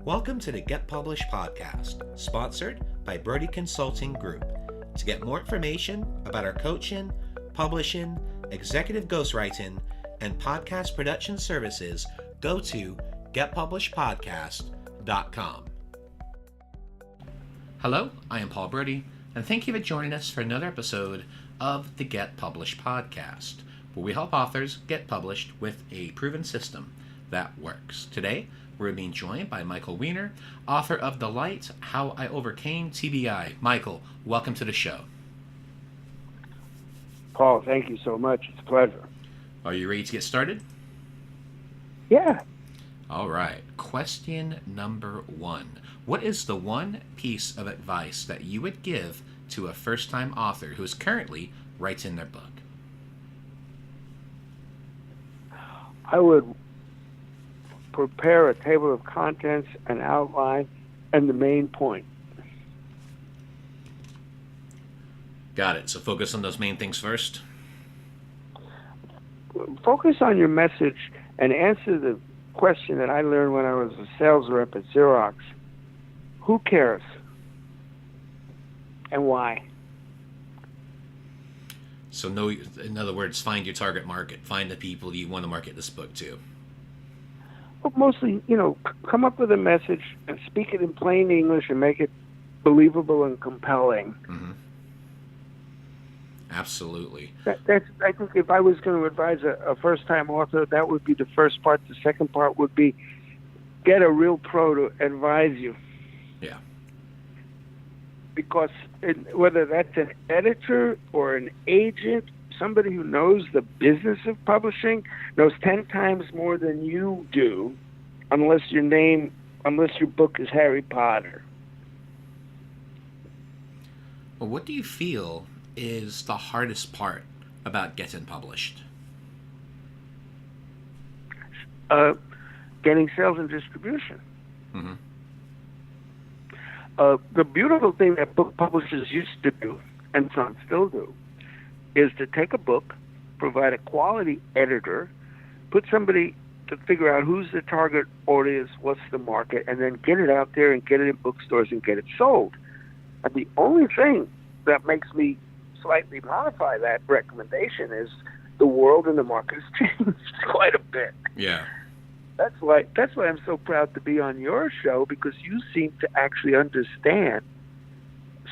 Welcome to the Get Published podcast, sponsored by Brodie Consulting Group. To get more information about our coaching, publishing, executive ghostwriting, and podcast production services, go to getpublishedpodcast.com. Hello, I am Paul Brodie, and thank you for joining us for another episode of the Get Published podcast, where we help authors get published with a proven system that works. Today, we're being joined by Michael Weiner, author of The Light, How I Overcame TBI. Michael, welcome to the show. Paul, thank you so much. It's a pleasure. Are you ready to get started? Yeah. All right. Question number 1. What is the one piece of advice that you would give to a first-time author who is currently writing their book? I would prepare a table of contents, an outline, and the main point. Got it. So focus on those main things first. Focus on your message and answer the question that I learned when I was a sales rep at Xerox. Who cares? And why? So in other words, find your target market. Find the people you want to market this book to. But mostly, come up with a message and speak it in plain English and make it believable and compelling. Mm-hmm. Absolutely. I think if I was going to advise a first-time author, that would be the first part. The second part would be get a real pro to advise you. Yeah. Because whether that's an editor or an agent, somebody who knows the business of publishing, knows 10 times more than you do, unless your book is Harry Potter. Well, what do you feel is the hardest part about getting published? Getting sales and distribution. Mm-hmm. The beautiful thing that book publishers used to do, and some still do, is to take a book, provide a quality editor, put somebody to figure out who's the target audience, what's the market, and then get it out there and get it in bookstores and get it sold. And the only thing that makes me slightly modify that recommendation is the world and the market has changed quite a bit. Yeah. That's why I'm so proud to be on your show, because you seem to actually understand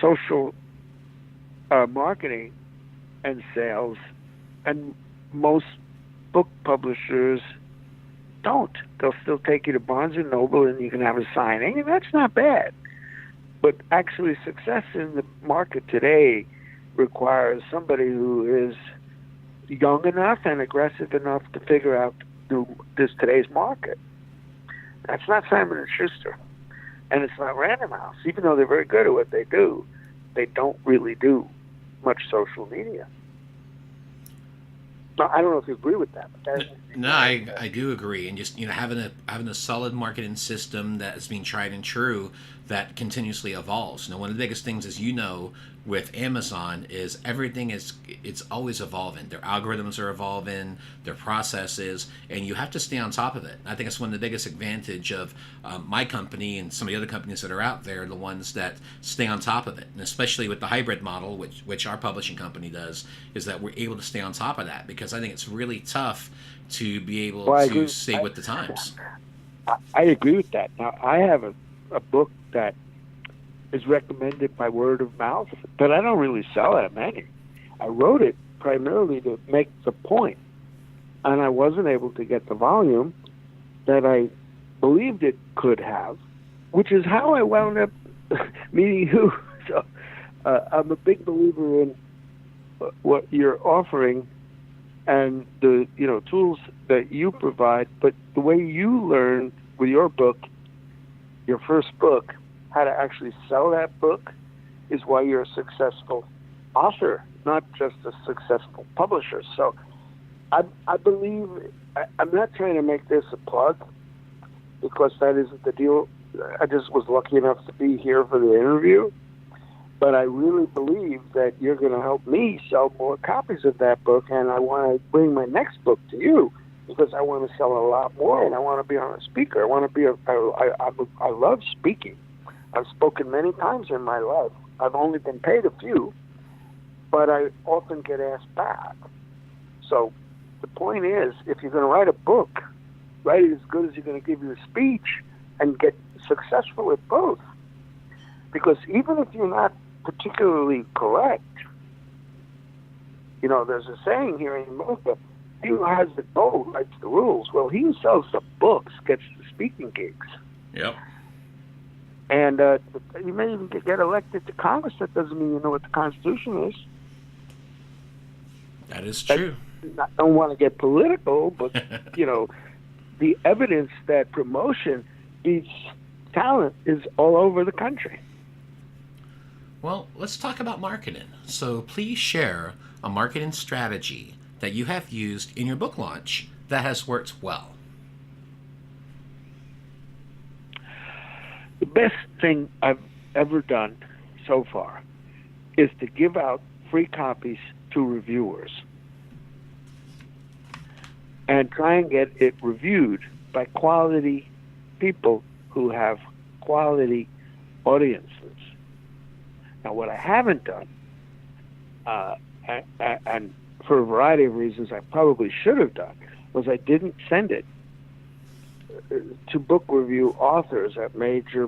social marketing and sales, and most book publishers don't. They'll still take you to Barnes & Noble and you can have a signing, and that's not bad. But actually success in the market today requires somebody who is young enough and aggressive enough to figure out today's market. That's not Simon & Schuster, and it's not Random House. Even though they're very good at what they do, they don't really do much social media. No, I don't know if you agree with that. But No, I do agree, and just having a solid marketing system that is being tried and true that continuously evolves. One of the biggest things, as you know, with Amazon is it's always evolving. Their algorithms are evolving, their processes, and you have to stay on top of it. I think it's one of the biggest advantage of my company and some of the other companies that are out there, the ones that stay on top of it, and especially with the hybrid model, which our publishing company does, is that we're able to stay on top of that, because I think it's really tough to be able to stay with the times. I agree with that. Now, I have a book that is recommended by word of mouth, but I don't really sell that many. I wrote it primarily to make the point, and I wasn't able to get the volume that I believed it could have, which is how I wound up meeting you. So I'm a big believer in what you're offering and the tools that you provide, but the way you learned with your book, your first book, how to actually sell that book is why you're a successful author, not just a successful publisher. So I believe, I'm not trying to make this a plug, because that isn't the deal. I just was lucky enough to be here for the interview. But I really believe that you're going to help me sell more copies of that book, and I want to bring my next book to you because I want to sell a lot more, and I want to be on a speaker. I love speaking. I've spoken many times in my life. I've only been paid a few, but I often get asked back. So the point is, if you're going to write a book, write it as good as you're going to give your speech and get successful at both. Because even if you're not particularly correct, there's a saying here in America, he who has the gold writes the rules. Well, he who sells the books gets the speaking gigs. Yep. And you may even get elected to Congress. That doesn't mean you know what the Constitution is. That is true. I don't want to get political, but, the evidence that promotion beats talent is all over the country. Well, let's talk about marketing. So please share a marketing strategy that you have used in your book launch that has worked well. The best thing I've ever done so far is to give out free copies to reviewers and try and get it reviewed by quality people who have quality audiences. Now, what I haven't done, and for a variety of reasons I probably should have done, was I didn't send it to book review authors at major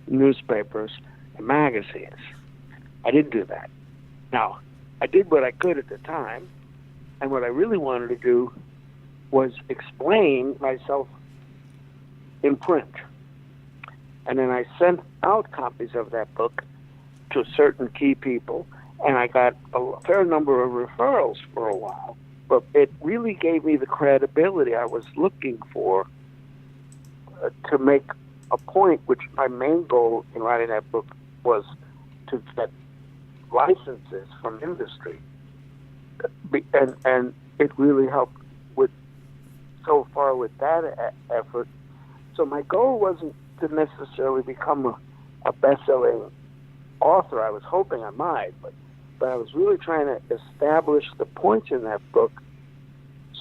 newspapers and magazines. I didn't do that. Now, I did what I could at the time, and what I really wanted to do was explain myself in print. And then I sent out copies of that book to certain key people, and I got a fair number of referrals for a while. But it really gave me the credibility I was looking for to make a point, which my main goal in writing that book was to get licenses from industry. And it really helped so far with that effort. So my goal wasn't to necessarily become a best-selling author. I was hoping I might, but I was really trying to establish the points in that book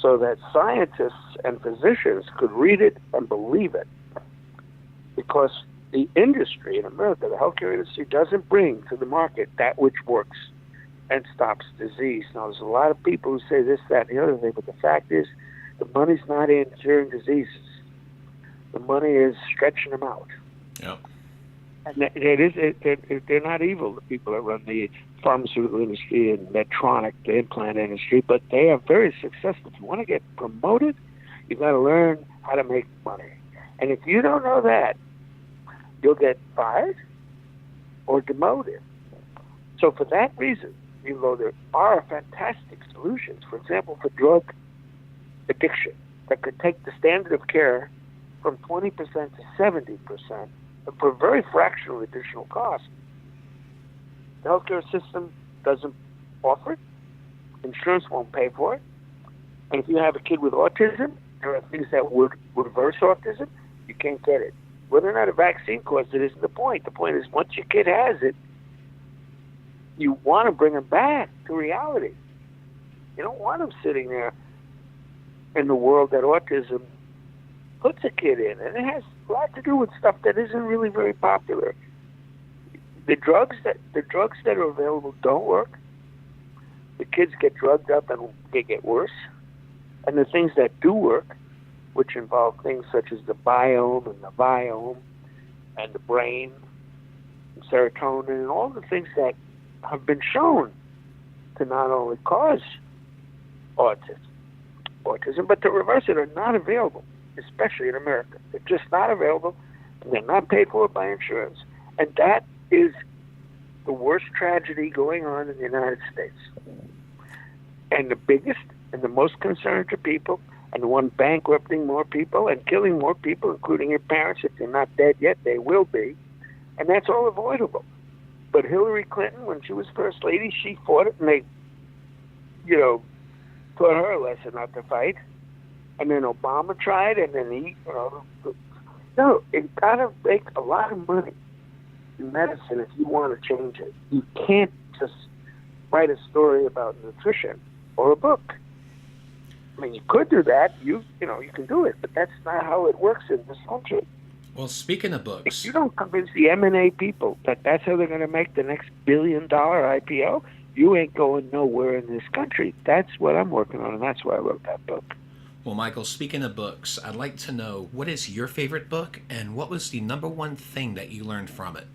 so that scientists and physicians could read it and believe it. Because the industry in America, the healthcare industry, doesn't bring to the market that which works and stops disease. Now, there's a lot of people who say this, that, and the other thing, but the fact is, the money's not in curing diseases. The money is stretching them out. Yep. And they're not evil, the people that run the pharmaceutical industry and Medtronic, the implant industry, but they are very successful. If you want to get promoted, you've got to learn how to make money. And if you don't know that, you'll get fired or demoted. So for that reason, even though there are fantastic solutions, for example, for drug addiction, that could take the standard of care from 20% to 70%, for a very fractional additional cost. The healthcare system doesn't offer it. Insurance won't pay for it. And if you have a kid with autism, there are things that would reverse autism. You can't get it. Whether or not a vaccine caused it isn't the point. The point is, once your kid has it, you want to bring them back to reality. You don't want them sitting there in the world that autism puts a kid in. And it has a lot to do with stuff that isn't really very popular. The drugs that are available don't work. The kids get drugged up and they get worse. And the things that do work, which involve things such as the biome and the biome and the brain, and serotonin, and all the things that have been shown to not only cause autism, but to reverse it, are not available, especially in America. They're just not available, and they're not paid for by insurance. And that is the worst tragedy going on in the United States. And the biggest and the most concern to people, and the one bankrupting more people and killing more people, including your parents. If they're not dead yet, they will be. And that's all avoidable. But Hillary Clinton, when she was First Lady, she fought it, and they, taught her a lesson not to fight. And then Obama tried, and then he, it got to make a lot of money in medicine if you want to change it. You can't just write a story about nutrition or a book. I mean, you could do that. You know, you can do it, but that's not how it works in this country. Well, speaking of If books, you don't convince the M&A people that that's how they're going to make the next billion-dollar IPO, you ain't going nowhere in this country. That's what I'm working on, and that's why I wrote that book. well, Michael, speaking of books, I'd like to know what is your favorite book and what was the number one thing that you learned from it?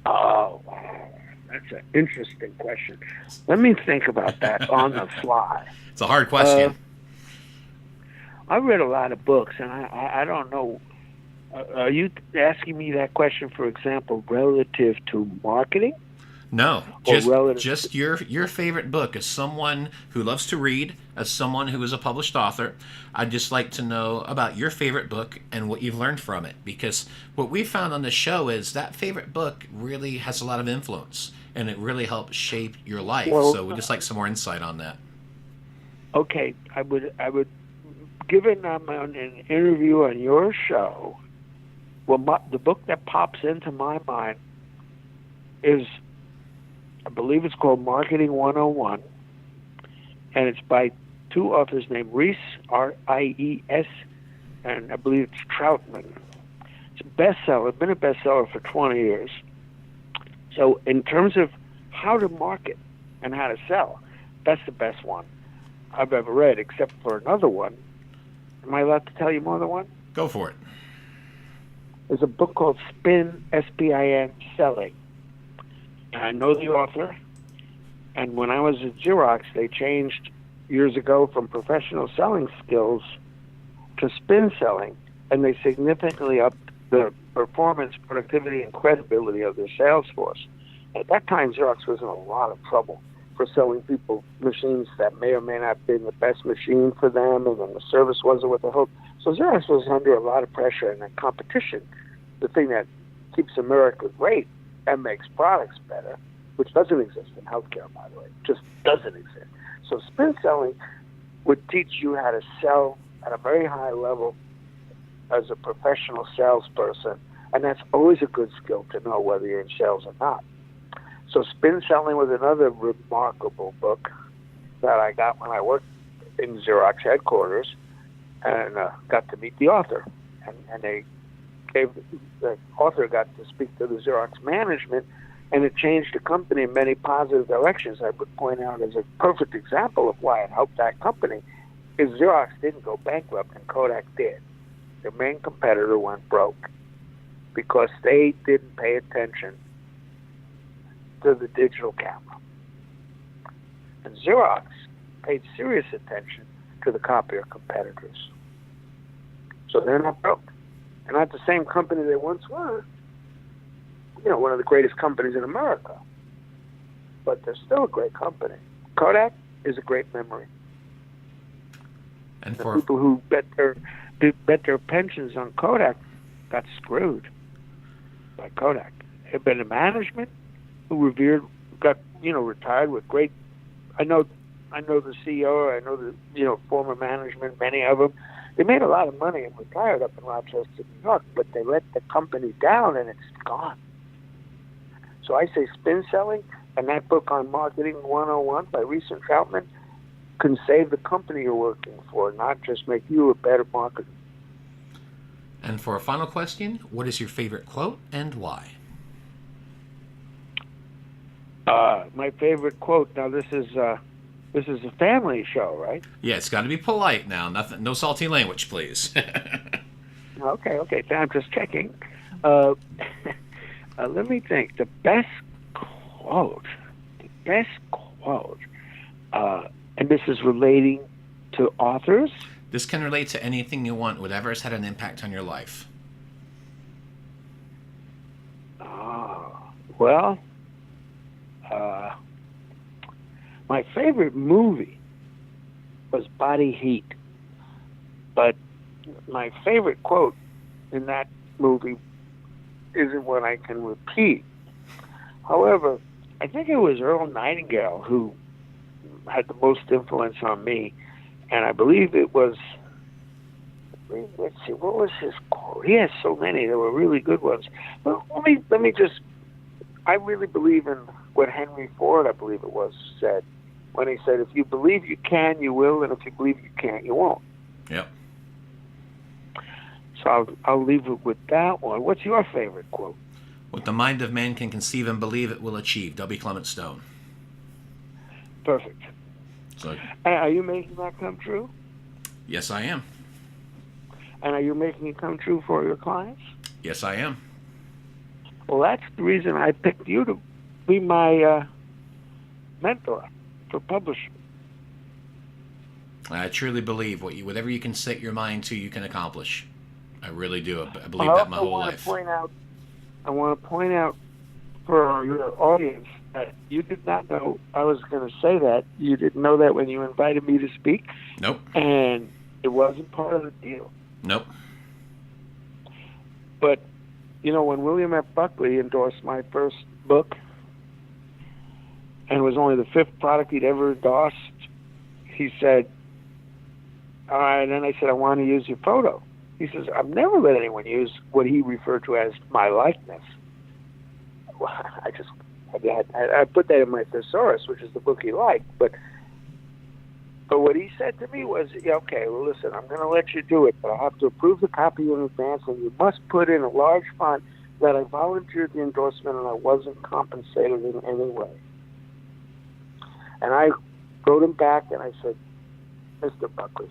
Oh, wow. That's an interesting question. Let me think about that on the fly. It's a hard question. I read a lot of books, and I don't know. Are you asking me that question, for example, relative to marketing? No, Or relative just your favorite book as someone who loves to read, as someone who is a published author. I'd just like to know about your favorite book and what you've learned from it, because what we found on the show is that favorite book really has a lot of influence and it really helps shape your life. Well, So we'd just like some more insight on that. Okay, I would, given I'm on an interview on your show, well, the book that pops into my mind is, I believe it's called Marketing 101, and it's by two authors named Rees, R-I-E-S, and I believe it's Troutman. It's a bestseller. It's been a bestseller for 20 years. So in terms of how to market and how to sell, that's the best one I've ever read, except for another one. Am I allowed to tell you more than one? Go for it. There's a book called Spin, S-P-I-N, Selling. I know the author, and when I was at Xerox, they changed years ago from professional selling skills to spin selling, and they significantly upped the performance, productivity, and credibility of their sales force. At that time, Xerox was in a lot of trouble for selling people machines that may or may not have been the best machine for them, and then the service wasn't what they hoped. So Xerox was under a lot of pressure, and that competition, the thing that keeps America great and makes products better, which doesn't exist in healthcare, by the way, just doesn't exist. So spin selling would teach you how to sell at a very high level as a professional salesperson, and that's always a good skill to know whether you're in sales or not. So Spin Selling was another remarkable book that I got when I worked in Xerox headquarters, and got to meet the author. And the author got to speak to the Xerox management, and it changed the company in many positive directions. I would point out as a perfect example of why it helped that company is Xerox didn't go bankrupt and Kodak did. Their main competitor went broke because they didn't pay attention to the digital camera. And Xerox paid serious attention to the copier competitors. So they're not broke. They're not the same company they once were. You know, one of the greatest companies in America. But they're still a great company. Kodak is a great memory. And the for people who bet their pensions on Kodak got screwed by Kodak. But the management who got retired with great. I know the CEO. I know the former management. Many of them, they made a lot of money and retired up in Rochester, New York. But they let the company down, and it's gone. So I say spin selling, and that book on Marketing 101 by Rees and Troutman can save the company you're working for, not just make you a better marketer. And for a final question, what is your favorite quote and why? My favorite quote. Now this is a family show, right? Yeah, it's got to be polite now. Nothing, no salty language, please. Okay. I'm just checking. Let me think. The best quote, and this is relating to authors. This can relate to anything you want, whatever has had an impact on your life. Well, my favorite movie was Body Heat, but my favorite quote in that movie isn't one I can repeat. However, I think it was Earl Nightingale who had the most influence on me, and I believe it was, let's see, what was his quote? He has so many. There were really good ones. Well, let me just, I really believe in what Henry Ford, I believe it was, said. when he said, if you believe you can, you will, and if you believe you can't, you won't. Yep. So I'll leave it with that one. What's your favorite quote? What the mind of man can conceive and believe, it will achieve. W. Clement Stone. Perfect. So, Are you making that come true? yes, I am. And are you making it come true for your clients? Yes, I am. Well, that's the reason I picked you to be my mentor for publishing. I truly believe whatever you can set your mind to, you can accomplish. I really do. I believe that my whole life. I want to point out for your audience that you did not know I was going to say that. You didn't know that when you invited me to speak. Nope. And it wasn't part of the deal. Nope. But, when William F. Buckley endorsed my first book, and it was only the 5th product he'd ever endorsed, he said, all right, and then I said, I want to use your photo. He says, I've never let anyone use what he referred to as my likeness. Well, I put that in my thesaurus, which is the book he liked, but what he said to me was, yeah, okay, well, listen, I'm going to let you do it, but I have to approve the copy in advance, and you must put in a large font that I volunteered the endorsement and I wasn't compensated in any way. And I wrote him back and I said, Mr. Buckley,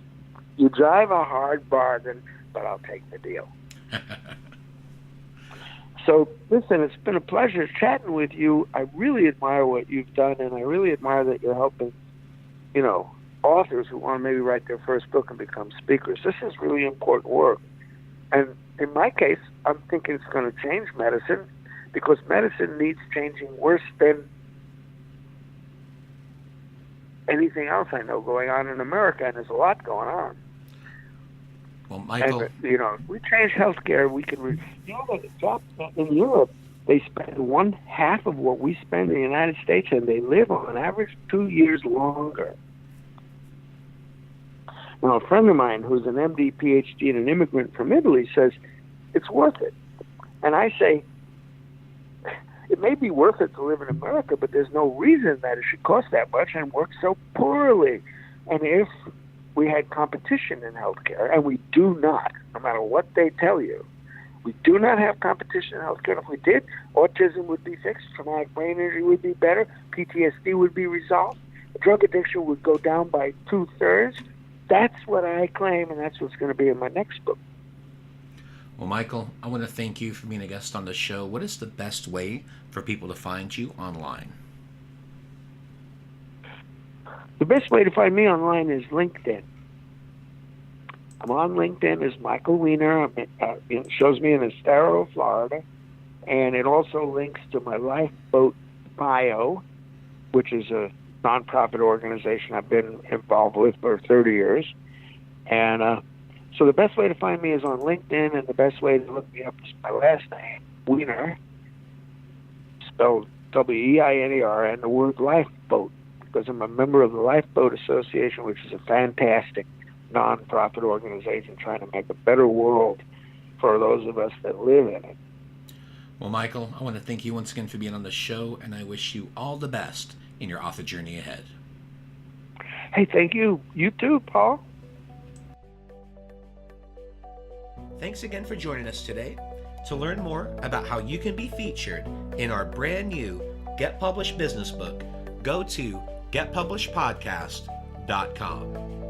you drive a hard bargain, but I'll take the deal. So, listen, it's been a pleasure chatting with you. I really admire what you've done, and I really admire that you're helping, authors who want to maybe write their first book and become speakers. This is really important work. And in my case, I'm thinking it's going to change medicine, because medicine needs changing worse than anything else I know going on in America, and there's a lot going on. Well, Michael, and, if we change healthcare, we can. In Europe, they spend 1/2 of what we spend in the United States, and they live on average 2 years longer. Now, a friend of mine who's an MD, PhD, and an immigrant from Italy says it's worth it, and I say it may be worth it to live in America, but there's no reason that it should cost that much and work so poorly. And if we had competition in healthcare, and we do not, no matter what they tell you, we do not have competition in healthcare. If we did, autism would be fixed, traumatic brain injury would be better, PTSD would be resolved, drug addiction would go down by 2/3. That's what I claim, and that's what's going to be in my next book. Well, Michael, I want to thank you for being a guest on the show. What is the best way for people to find you online? The best way to find me online is LinkedIn. I'm on LinkedIn as Michael Weiner. It shows me in Estero, Florida, and it also links to my Lifeboat Bio, which is a nonprofit organization I've been involved with for 30 years. And so the best way to find me is on LinkedIn, and the best way to look me up is my last name, Weiner, spelled W-E-I-N-E-R, and the word Lifeboat, because I'm a member of the Lifeboat Association, which is a fantastic nonprofit organization trying to make a better world for those of us that live in it. Well, Michael, I want to thank you once again for being on the show, and I wish you all the best in your author journey ahead. Hey, thank you. You too, Paul. Thanks again for joining us today. To learn more about how you can be featured in our brand new Get Published business book, go to getpublishedpodcast.com.